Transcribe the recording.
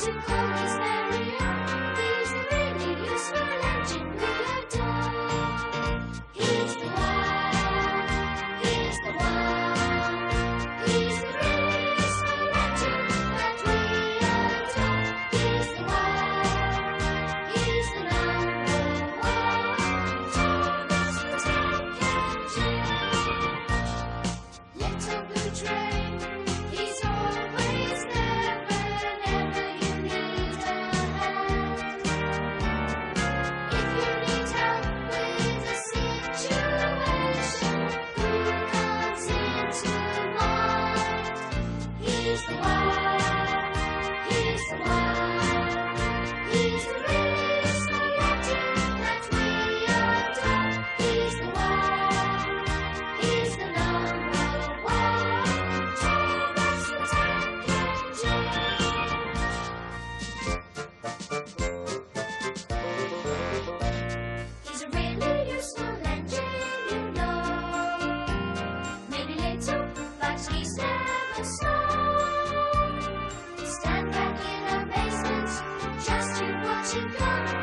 to call his very own. He's a really useful engine we adore. He's the one, he's the one. He's the really useful engine that we adore. He's the one, he's the number one. Thomas the Tank Engine. Little blue train, he's always there whenever you need a hand. If you need help with a situation, who comes into mind? He's the one, he's the one. He's the really useful engine that we adore. He's the one, he's the number one. Thomas the Tank Engine. He's a really useful engine, you know. Maybe little, but he's never slow. Stand back in amazement, just you watch him go.